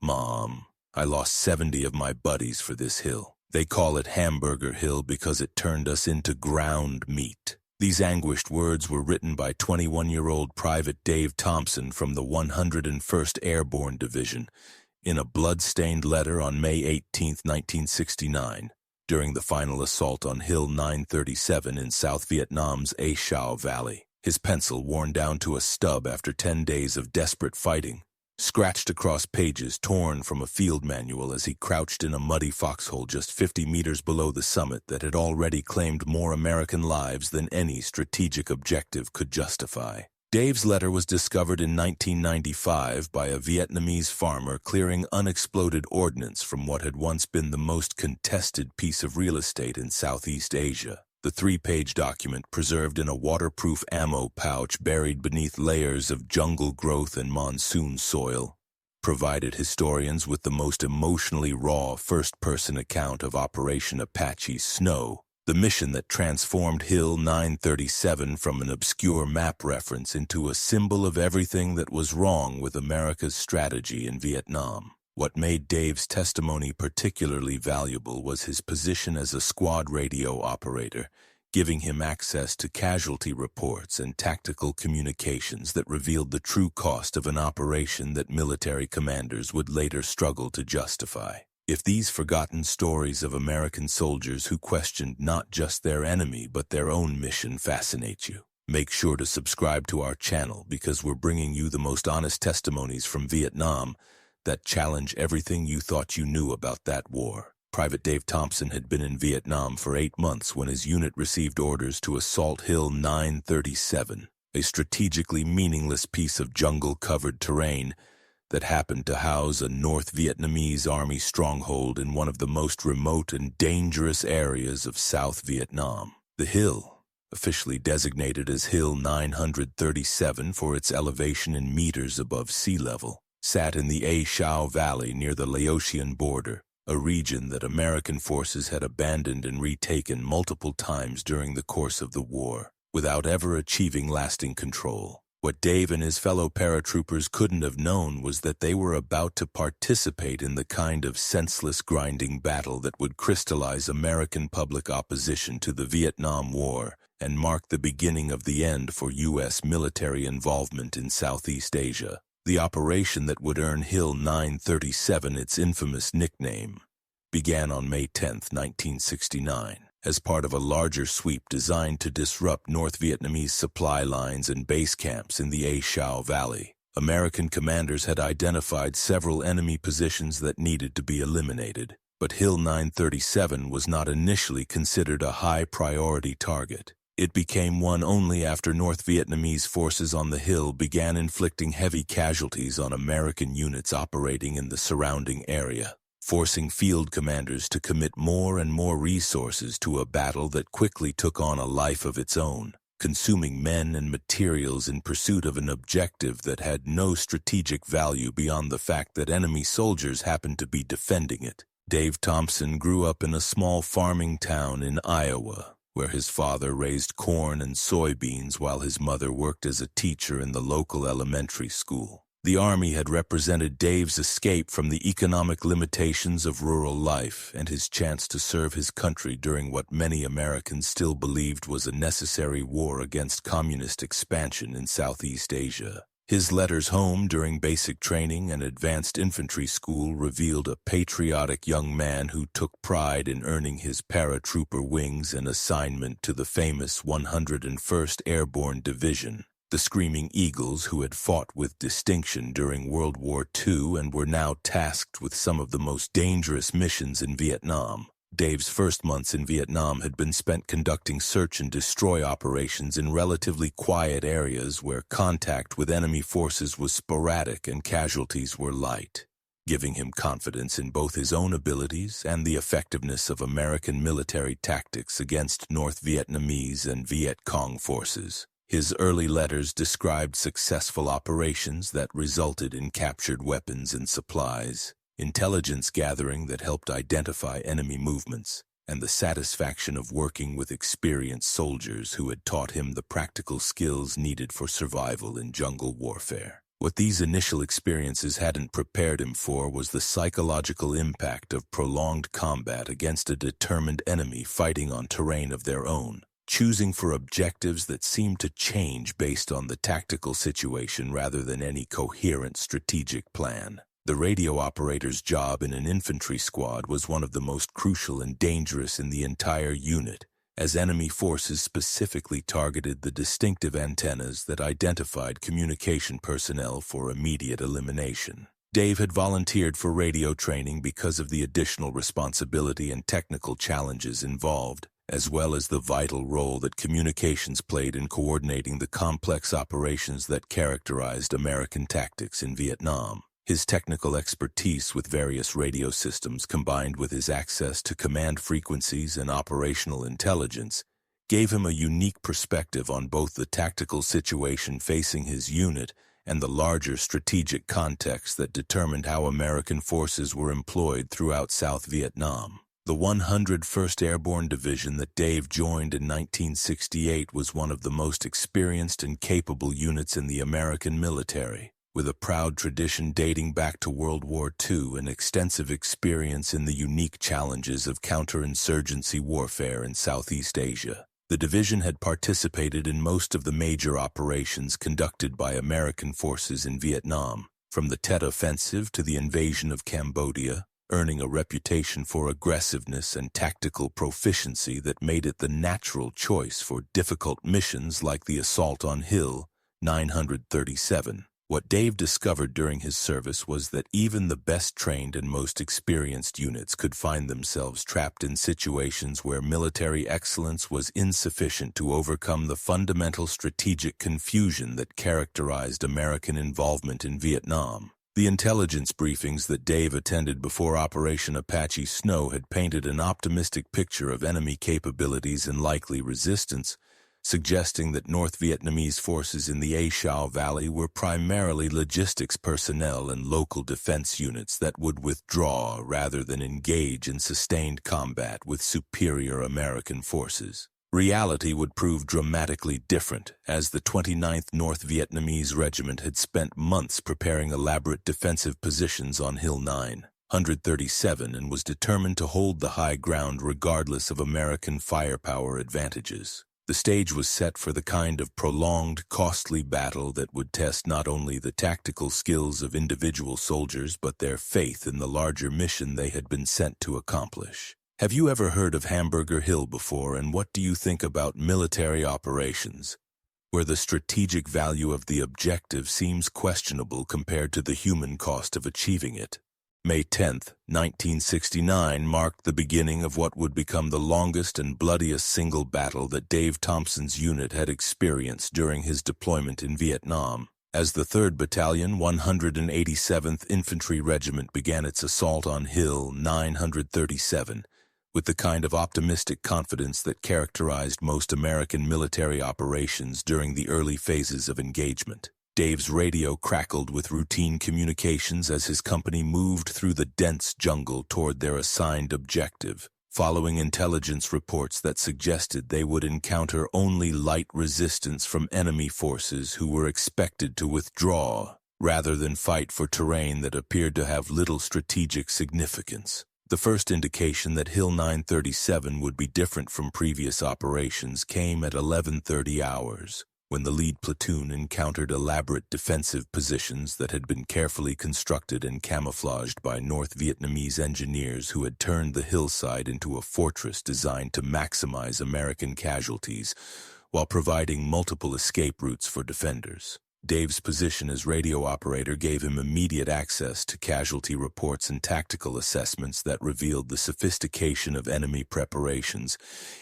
"Mom, I lost 70 of my buddies for this hill. They call it Hamburger Hill because it turned us into ground meat." These anguished words were written by 21-year-old Private Dave Thompson from the 101st Airborne Division in a blood-stained letter on May 18, 1969, during the final assault on Hill 937 in South Vietnam's A Shau Valley. His pencil, worn down to a stub after 10 days of desperate fighting, scratched across pages torn from a field manual as he crouched in a muddy foxhole just 50 meters below the summit that had already claimed more American lives than any strategic objective could justify. Dave's letter was discovered in 1995 by a Vietnamese farmer clearing unexploded ordnance from what had once been the most contested piece of real estate in Southeast Asia. The 3-page document, preserved in a waterproof ammo pouch buried beneath layers of jungle growth and monsoon soil, provided historians with the most emotionally raw first-person account of Operation Apache Snow, the mission that transformed Hill 937 from an obscure map reference into a symbol of everything that was wrong with America's strategy in Vietnam. What made Dave's testimony particularly valuable was his position as a squad radio operator, giving him access to casualty reports and tactical communications that revealed the true cost of an operation that military commanders would later struggle to justify. If these forgotten stories of American soldiers who questioned not just their enemy but their own mission fascinate you, make sure to subscribe to our channel because we're bringing you the most honest testimonies from Vietnam that challenge everything you thought you knew about that war. Private Dave Thompson had been in Vietnam for 8 months when his unit received orders to assault Hill 937, a strategically meaningless piece of jungle-covered terrain that happened to house a North Vietnamese army stronghold in one of the most remote and dangerous areas of South Vietnam. The hill, officially designated as Hill 937 for its elevation in meters above sea level, sat in the A Shau Valley near the Laotian border, a region that American forces had abandoned and retaken multiple times during the course of the war, without ever achieving lasting control. What Dave and his fellow paratroopers couldn't have known was that they were about to participate in the kind of senseless grinding battle that would crystallize American public opposition to the Vietnam War and mark the beginning of the end for U.S. military involvement in Southeast Asia. The operation that would earn Hill 937 its infamous nickname began on May 10, 1969, as part of a larger sweep designed to disrupt North Vietnamese supply lines and base camps in the A Shau Valley. American commanders had identified several enemy positions that needed to be eliminated, but Hill 937 was not initially considered a high-priority target. It became one only after North Vietnamese forces on the hill began inflicting heavy casualties on American units operating in the surrounding area, forcing field commanders to commit more and more resources to a battle that quickly took on a life of its own, consuming men and materials in pursuit of an objective that had no strategic value beyond the fact that enemy soldiers happened to be defending it. Dave Thompson grew up in a small farming town in Iowa, where his father raised corn and soybeans while his mother worked as a teacher in the local elementary school. The Army had represented Dave's escape from the economic limitations of rural life and his chance to serve his country during what many Americans still believed was a necessary war against communist expansion in Southeast Asia. His letters home during basic training and advanced infantry school revealed a patriotic young man who took pride in earning his paratrooper wings and assignment to the famous 101st Airborne Division, the Screaming Eagles who had fought with distinction during World War II and were now tasked with some of the most dangerous missions in Vietnam. Dave's first months in Vietnam had been spent conducting search and destroy operations in relatively quiet areas where contact with enemy forces was sporadic and casualties were light, giving him confidence in both his own abilities and the effectiveness of American military tactics against North Vietnamese and Viet Cong forces. His early letters described successful operations that resulted in captured weapons and supplies, intelligence gathering that helped identify enemy movements, and the satisfaction of working with experienced soldiers who had taught him the practical skills needed for survival in jungle warfare. What these initial experiences hadn't prepared him for was the psychological impact of prolonged combat against a determined enemy fighting on terrain of their own, choosing for objectives that seemed to change based on the tactical situation rather than any coherent strategic plan. The radio operator's job in an infantry squad was one of the most crucial and dangerous in the entire unit, as enemy forces specifically targeted the distinctive antennas that identified communication personnel for immediate elimination. Dave had volunteered for radio training because of the additional responsibility and technical challenges involved, as well as the vital role that communications played in coordinating the complex operations that characterized American tactics in Vietnam. His technical expertise with various radio systems combined with his access to command frequencies and operational intelligence gave him a unique perspective on both the tactical situation facing his unit and the larger strategic context that determined how American forces were employed throughout South Vietnam. The 101st Airborne Division that Dave joined in 1968 was one of the most experienced and capable units in the American military, with a proud tradition dating back to World War II and extensive experience in the unique challenges of counterinsurgency warfare in Southeast Asia. The division had participated in most of the major operations conducted by American forces in Vietnam, from the Tet Offensive to the invasion of Cambodia, earning a reputation for aggressiveness and tactical proficiency that made it the natural choice for difficult missions like the assault on Hill 937. What Dave discovered during his service was that even the best trained and most experienced units could find themselves trapped in situations where military excellence was insufficient to overcome the fundamental strategic confusion that characterized American involvement in Vietnam. The intelligence briefings that Dave attended before Operation Apache Snow had painted an optimistic picture of enemy capabilities and likely resistance, suggesting that North Vietnamese forces in the A Shau Valley were primarily logistics personnel and local defense units that would withdraw rather than engage in sustained combat with superior American forces. Reality would prove dramatically different, as the 29th North Vietnamese Regiment had spent months preparing elaborate defensive positions on Hill 937 and was determined to hold the high ground regardless of American firepower advantages. The stage was set for the kind of prolonged, costly battle that would test not only the tactical skills of individual soldiers but their faith in the larger mission they had been sent to accomplish. Have you ever heard of Hamburger Hill before, and what do you think about military operations, where the strategic value of the objective seems questionable compared to the human cost of achieving it? May 10, 1969 marked the beginning of what would become the longest and bloodiest single battle that Dave Thompson's unit had experienced during his deployment in Vietnam, as the 3rd Battalion, 187th Infantry Regiment began its assault on Hill 937, with the kind of optimistic confidence that characterized most American military operations during the early phases of engagement. Dave's radio crackled with routine communications as his company moved through the dense jungle toward their assigned objective, following intelligence reports that suggested they would encounter only light resistance from enemy forces who were expected to withdraw, rather than fight for terrain that appeared to have little strategic significance. The first indication that Hill 937 would be different from previous operations came at 11:30 hours, when the lead platoon encountered elaborate defensive positions that had been carefully constructed and camouflaged by North Vietnamese engineers who had turned the hillside into a fortress designed to maximize American casualties while providing multiple escape routes for defenders. Dave's position as radio operator gave him immediate access to casualty reports and tactical assessments that revealed the sophistication of enemy preparations,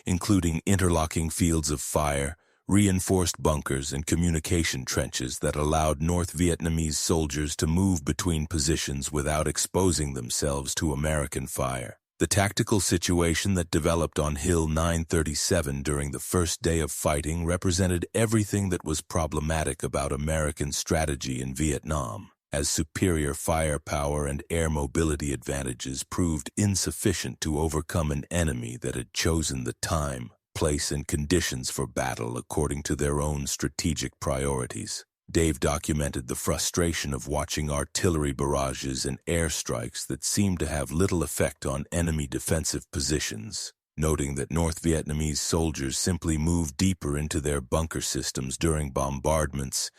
including interlocking fields of fire, reinforced bunkers, and communication trenches that allowed North Vietnamese soldiers to move between positions without exposing themselves to American fire. The tactical situation that developed on Hill 937 during the first day of fighting represented everything that was problematic about American strategy in Vietnam, as superior firepower and air mobility advantages proved insufficient to overcome an enemy that had chosen the time, place, and conditions for battle according to their own strategic priorities. Dave documented the frustration of watching artillery barrages and airstrikes that seemed to have little effect on enemy defensive positions, noting that North Vietnamese soldiers simply moved deeper into their bunker systems during bombardments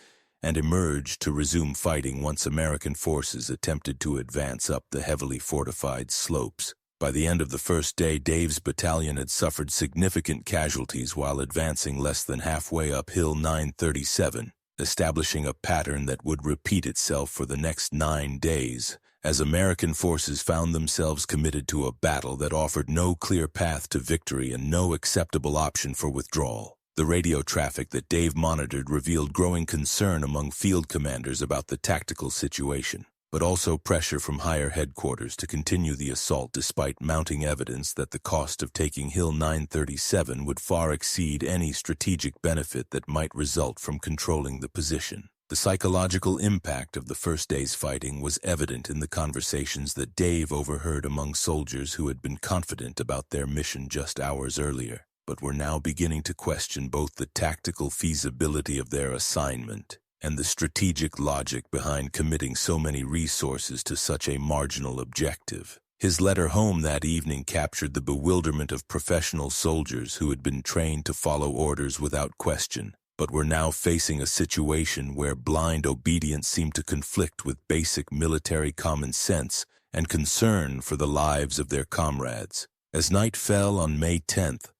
and emerged to resume fighting once American forces attempted to advance up the heavily fortified slopes. By the end of the first day, Dave's battalion had suffered significant casualties while advancing less than halfway up Hill 937, establishing a pattern that would repeat itself for the next 9 days, as American forces found themselves committed to a battle that offered no clear path to victory and no acceptable option for withdrawal. The radio traffic that Dave monitored revealed growing concern among field commanders about the tactical situation, but also pressure from higher headquarters to continue the assault despite mounting evidence that the cost of taking Hill 937 would far exceed any strategic benefit that might result from controlling the position. The psychological impact of the first day's fighting was evident in the conversations that Dave overheard among soldiers who had been confident about their mission just hours earlier, but were now beginning to question both the tactical feasibility of their assignment and the strategic logic behind committing so many resources to such a marginal objective. His letter home that evening captured the bewilderment of professional soldiers who had been trained to follow orders without question, but were now facing a situation where blind obedience seemed to conflict with basic military common sense and concern for the lives of their comrades. As night fell on May 10th,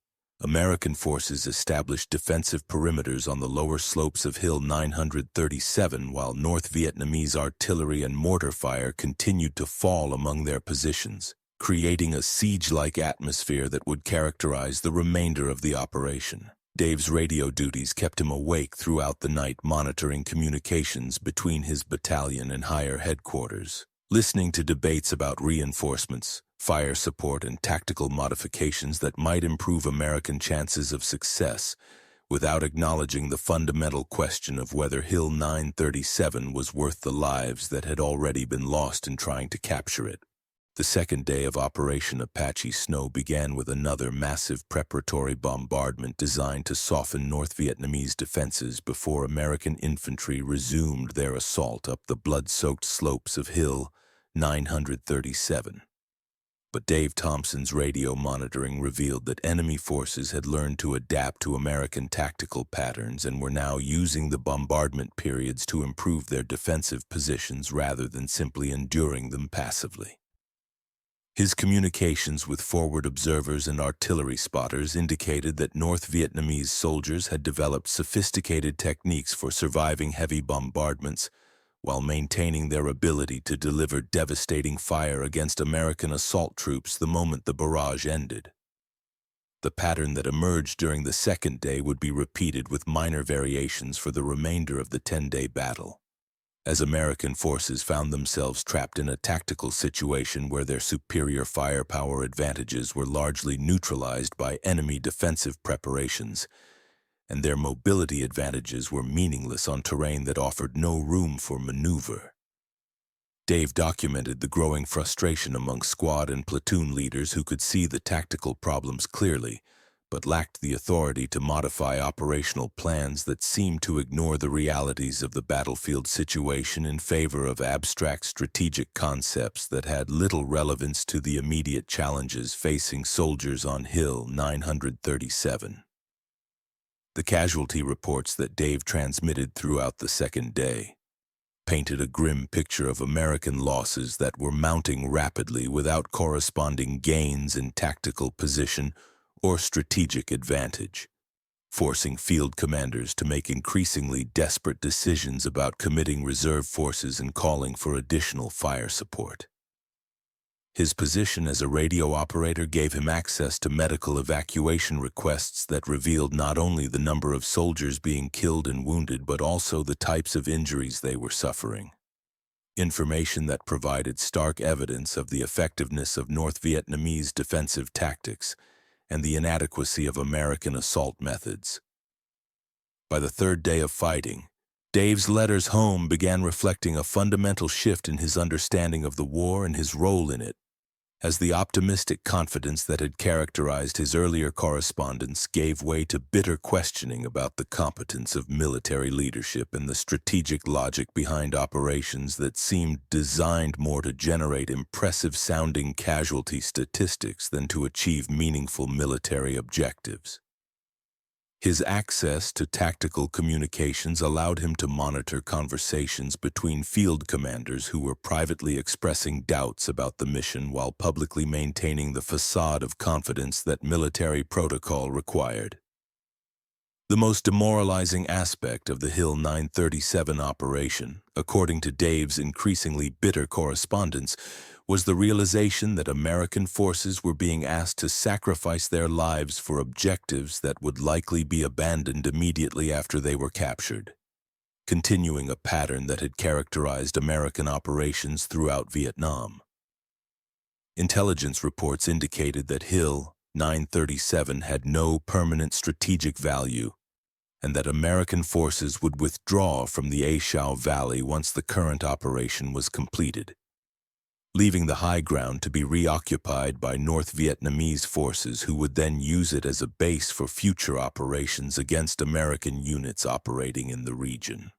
American forces established defensive perimeters on the lower slopes of Hill 937 while North Vietnamese artillery and mortar fire continued to fall among their positions, creating a siege-like atmosphere that would characterize the remainder of the operation. Dave's radio duties kept him awake throughout the night, monitoring communications between his battalion and higher headquarters, listening to debates about reinforcements, fire support, and tactical modifications that might improve American chances of success, without acknowledging the fundamental question of whether Hill 937 was worth the lives that had already been lost in trying to capture it. The second day of Operation Apache Snow began with another massive preparatory bombardment designed to soften North Vietnamese defenses before American infantry resumed their assault up the blood-soaked slopes of Hill 937. But Dave Thompson's radio monitoring revealed that enemy forces had learned to adapt to American tactical patterns and were now using the bombardment periods to improve their defensive positions rather than simply enduring them passively. His communications with forward observers and artillery spotters indicated that North Vietnamese soldiers had developed sophisticated techniques for surviving heavy bombardments while maintaining their ability to deliver devastating fire against American assault troops the moment the barrage ended. The pattern that emerged during the second day would be repeated with minor variations for the remainder of the 10-day battle, as American forces found themselves trapped in a tactical situation where their superior firepower advantages were largely neutralized by enemy defensive preparations, and their mobility advantages were meaningless on terrain that offered no room for maneuver. Dave documented the growing frustration among squad and platoon leaders who could see the tactical problems clearly, but lacked the authority to modify operational plans that seemed to ignore the realities of the battlefield situation in favor of abstract strategic concepts that had little relevance to the immediate challenges facing soldiers on Hill 937. The casualty reports that Dave transmitted throughout the second day painted a grim picture of American losses that were mounting rapidly without corresponding gains in tactical position or strategic advantage, forcing field commanders to make increasingly desperate decisions about committing reserve forces and calling for additional fire support. His position as a radio operator gave him access to medical evacuation requests that revealed not only the number of soldiers being killed and wounded, but also the types of injuries they were suffering. Information that provided stark evidence of the effectiveness of North Vietnamese defensive tactics and the inadequacy of American assault methods. By the third day of fighting, Dave's letters home began reflecting a fundamental shift in his understanding of the war and his role in it, as the optimistic confidence that had characterized his earlier correspondence gave way to bitter questioning about the competence of military leadership and the strategic logic behind operations that seemed designed more to generate impressive-sounding casualty statistics than to achieve meaningful military objectives. His access to tactical communications allowed him to monitor conversations between field commanders who were privately expressing doubts about the mission while publicly maintaining the facade of confidence that military protocol required. The most demoralizing aspect of the Hill 937 operation, according to Dave's increasingly bitter correspondence, was the realization that American forces were being asked to sacrifice their lives for objectives that would likely be abandoned immediately after they were captured, continuing a pattern that had characterized American operations throughout Vietnam. Intelligence reports indicated that Hill 937 had no permanent strategic value, and that American forces would withdraw from the A Shau Valley once the current operation was completed, leaving the high ground to be reoccupied by North Vietnamese forces who would then use it as a base for future operations against American units operating in the region.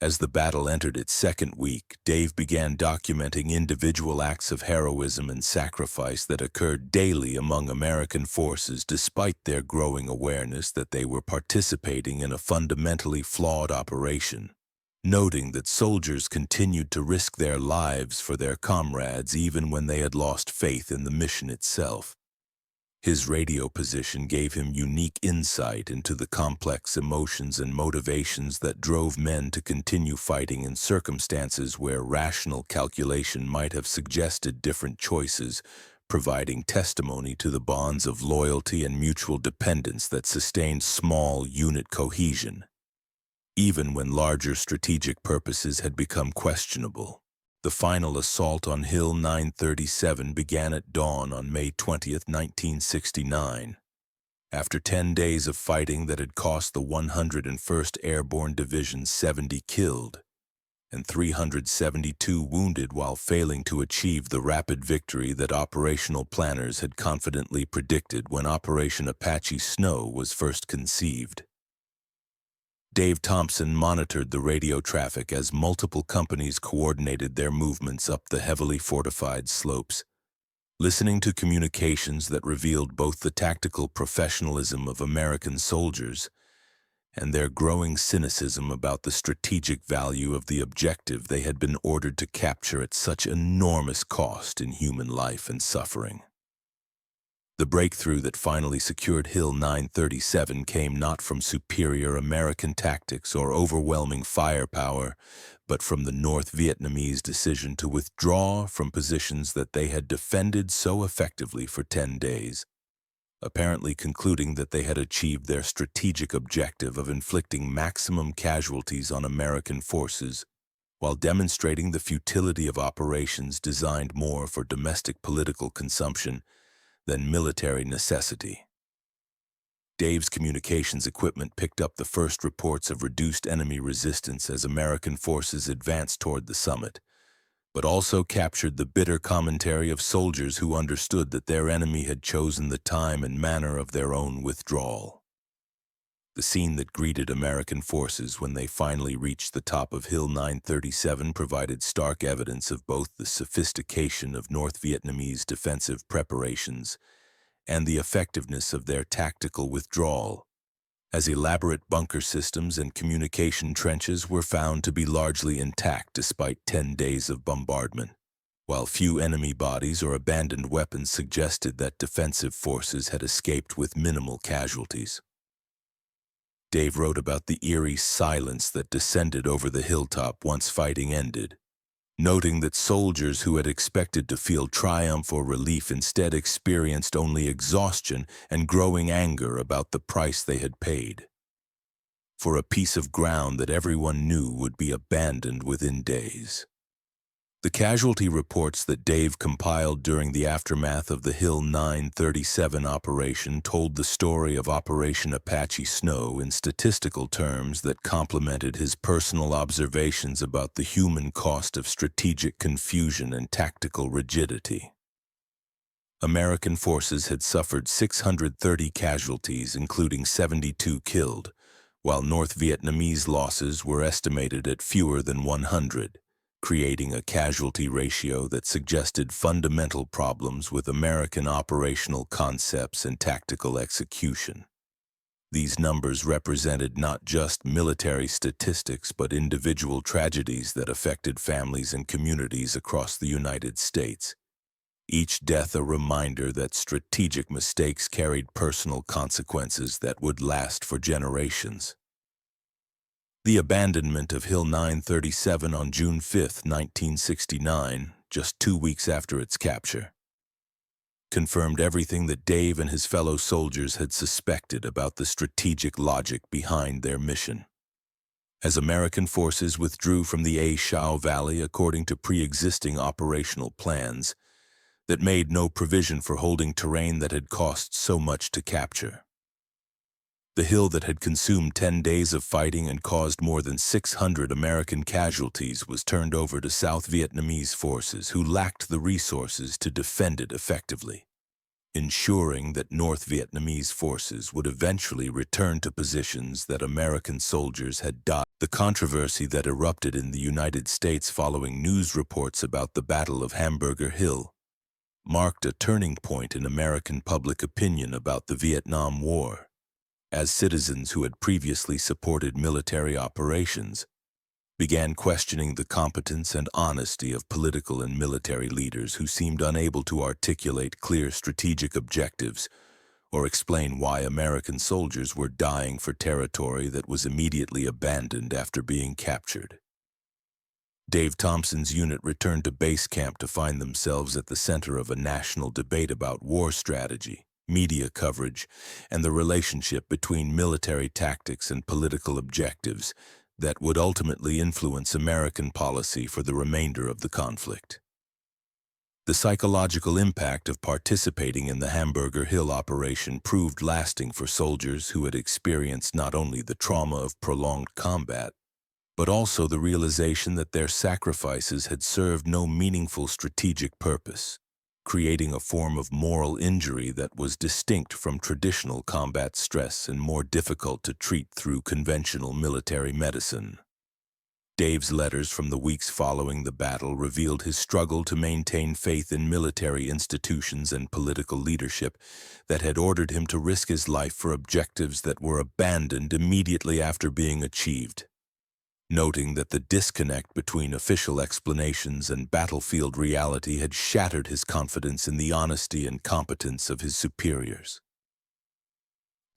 As the battle entered its second week, Dave began documenting individual acts of heroism and sacrifice that occurred daily among American forces despite their growing awareness that they were participating in a fundamentally flawed operation, noting that soldiers continued to risk their lives for their comrades even when they had lost faith in the mission itself. His radio position gave him unique insight into the complex emotions and motivations that drove men to continue fighting in circumstances where rational calculation might have suggested different choices, providing testimony to the bonds of loyalty and mutual dependence that sustained small unit cohesion, even when larger strategic purposes had become questionable. The final assault on Hill 937 began at dawn on May 20, 1969. After 10 days of fighting that had cost the 101st Airborne Division 70 killed and 372 wounded while failing to achieve the rapid victory that operational planners had confidently predicted when Operation Apache Snow was first conceived. Dave Thompson monitored the radio traffic as multiple companies coordinated their movements up the heavily fortified slopes, listening to communications that revealed both the tactical professionalism of American soldiers and their growing cynicism about the strategic value of the objective they had been ordered to capture at such enormous cost in human life and suffering. The breakthrough that finally secured Hill 937 came not from superior American tactics or overwhelming firepower, but from the North Vietnamese decision to withdraw from positions that they had defended so effectively for 10 days, apparently concluding that they had achieved their strategic objective of inflicting maximum casualties on American forces, while demonstrating the futility of operations designed more for domestic political consumption than military necessity. Dave's communications equipment picked up the first reports of reduced enemy resistance as American forces advanced toward the summit, but also captured the bitter commentary of soldiers who understood that their enemy had chosen the time and manner of their own withdrawal. The scene that greeted American forces when they finally reached the top of Hill 937 provided stark evidence of both the sophistication of North Vietnamese defensive preparations and the effectiveness of their tactical withdrawal, as elaborate bunker systems and communication trenches were found to be largely intact despite 10 days of bombardment, while few enemy bodies or abandoned weapons suggested that defensive forces had escaped with minimal casualties. Dave wrote about the eerie silence that descended over the hilltop once fighting ended, noting that soldiers who had expected to feel triumph or relief instead experienced only exhaustion and growing anger about the price they had paid for a piece of ground that everyone knew would be abandoned within days. The casualty reports that Dave compiled during the aftermath of the Hill 937 operation told the story of Operation Apache Snow in statistical terms that complemented his personal observations about the human cost of strategic confusion and tactical rigidity. American forces had suffered 630 casualties, including 72 killed, while North Vietnamese losses were estimated at fewer than 100, creating a casualty ratio that suggested fundamental problems with American operational concepts and tactical execution. These numbers represented not just military statistics but individual tragedies that affected families and communities across the United States. Each death a reminder that strategic mistakes carried personal consequences that would last for generations. The abandonment of Hill 937 on June 5, 1969, just 2 weeks after its capture, confirmed everything that Dave and his fellow soldiers had suspected about the strategic logic behind their mission. As American forces withdrew from the A Shau Valley according to pre-existing operational plans that made no provision for holding terrain that had cost so much to capture. The hill that had consumed 10 days of fighting and caused more than 600 American casualties was turned over to South Vietnamese forces who lacked the resources to defend it effectively, ensuring that North Vietnamese forces would eventually return to positions that American soldiers had died. The controversy that erupted in the United States following news reports about the Battle of Hamburger Hill marked a turning point in American public opinion about the Vietnam War, as citizens who had previously supported military operations began questioning the competence and honesty of political and military leaders who seemed unable to articulate clear strategic objectives or explain why American soldiers were dying for territory that was immediately abandoned after being captured. Dave Thompson's unit returned to base camp to find themselves at the center of a national debate about war strategy, media coverage, and the relationship between military tactics and political objectives that would ultimately influence American policy for the remainder of the conflict. The psychological impact of participating in the Hamburger Hill operation proved lasting for soldiers who had experienced not only the trauma of prolonged combat, but also the realization that their sacrifices had served no meaningful strategic purpose, creating a form of moral injury that was distinct from traditional combat stress and more difficult to treat through conventional military medicine. Dave's letters from the weeks following the battle revealed his struggle to maintain faith in military institutions and political leadership that had ordered him to risk his life for objectives that were abandoned immediately after being achieved. Noting that the disconnect between official explanations and battlefield reality had shattered his confidence in the honesty and competence of his superiors.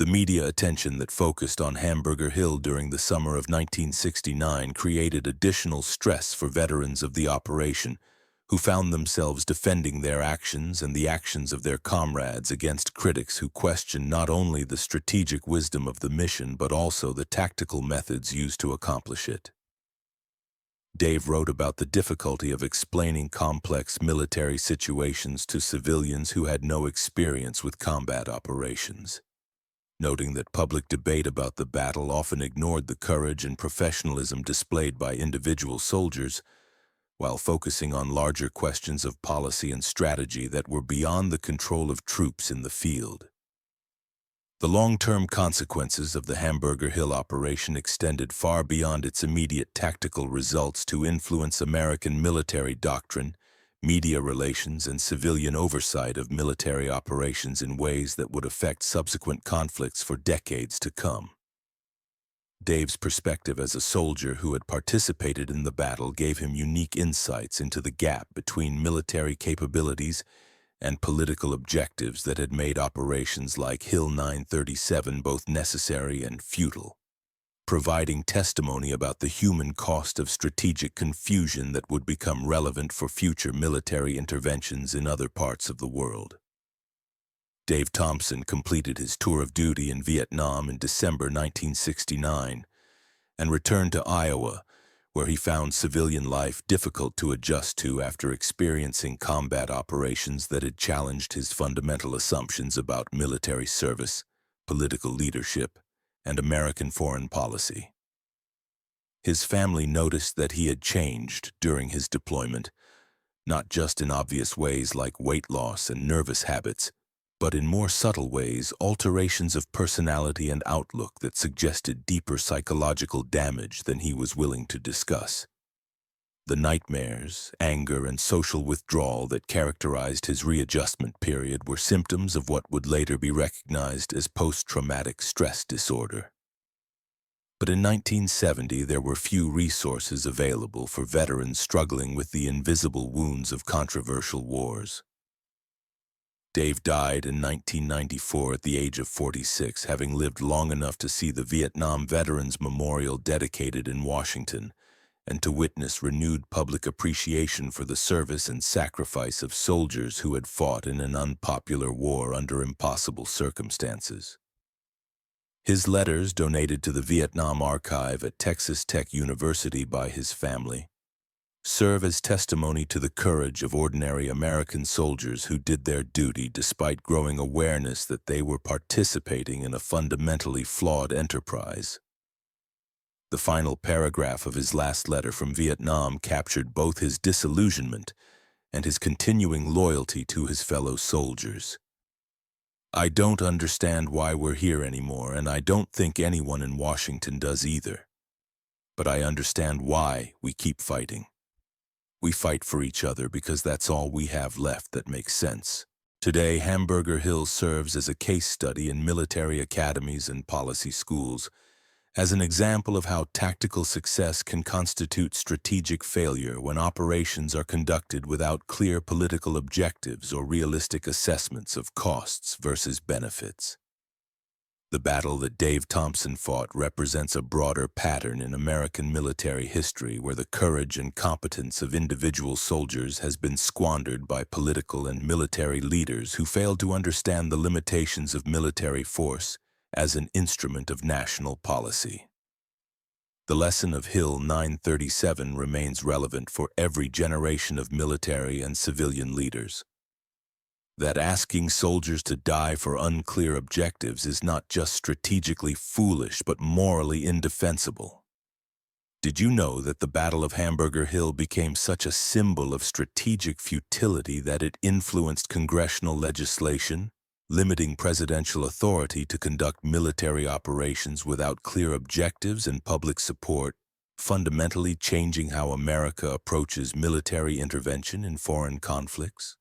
The media attention that focused on Hamburger Hill during the summer of 1969 created additional stress for veterans of the operation, who found themselves defending their actions and the actions of their comrades against critics who questioned not only the strategic wisdom of the mission but also the tactical methods used to accomplish it. Dave wrote about the difficulty of explaining complex military situations to civilians who had no experience with combat operations, noting that public debate about the battle often ignored the courage and professionalism displayed by individual soldiers, while focusing on larger questions of policy and strategy that were beyond the control of troops in the field. The long-term consequences of the Hamburger Hill operation extended far beyond its immediate tactical results to influence American military doctrine, media relations, and civilian oversight of military operations in ways that would affect subsequent conflicts for decades to come. Dave's perspective as a soldier who had participated in the battle gave him unique insights into the gap between military capabilities and political objectives that had made operations like Hill 937 both necessary and futile, providing testimony about the human cost of strategic confusion that would become relevant for future military interventions in other parts of the world. Dave Thompson completed his tour of duty in Vietnam in December 1969 and returned to Iowa, where he found civilian life difficult to adjust to after experiencing combat operations that had challenged his fundamental assumptions about military service, political leadership, and American foreign policy. His family noticed that he had changed during his deployment, not just in obvious ways like weight loss and nervous habits, but in more subtle ways, alterations of personality and outlook that suggested deeper psychological damage than he was willing to discuss. The nightmares, anger, and social withdrawal that characterized his readjustment period were symptoms of what would later be recognized as post-traumatic stress disorder. But in 1970, there were few resources available for veterans struggling with the invisible wounds of controversial wars. Dave died in 1994 at the age of 46, having lived long enough to see the Vietnam Veterans Memorial dedicated in Washington and to witness renewed public appreciation for the service and sacrifice of soldiers who had fought in an unpopular war under impossible circumstances. His letters, donated to the Vietnam Archive at Texas Tech University by his family, serve as testimony to the courage of ordinary American soldiers who did their duty despite growing awareness that they were participating in a fundamentally flawed enterprise. The final paragraph of his last letter from Vietnam captured both his disillusionment and his continuing loyalty to his fellow soldiers. "I don't understand why we're here anymore, and I don't think anyone in Washington does either. But I understand why we keep fighting. We fight for each other because that's all we have left that makes sense." Today, Hamburger Hill serves as a case study in military academies and policy schools, as an example of how tactical success can constitute strategic failure when operations are conducted without clear political objectives or realistic assessments of costs versus benefits. The battle that Dave Thompson fought represents a broader pattern in American military history where the courage and competence of individual soldiers has been squandered by political and military leaders who failed to understand the limitations of military force as an instrument of national policy. The lesson of Hill 937 remains relevant for every generation of military and civilian leaders. That asking soldiers to die for unclear objectives is not just strategically foolish but morally indefensible. Did you know that the Battle of Hamburger Hill became such a symbol of strategic futility that it influenced congressional legislation, limiting presidential authority to conduct military operations without clear objectives and public support, fundamentally changing how America approaches military intervention in foreign conflicts?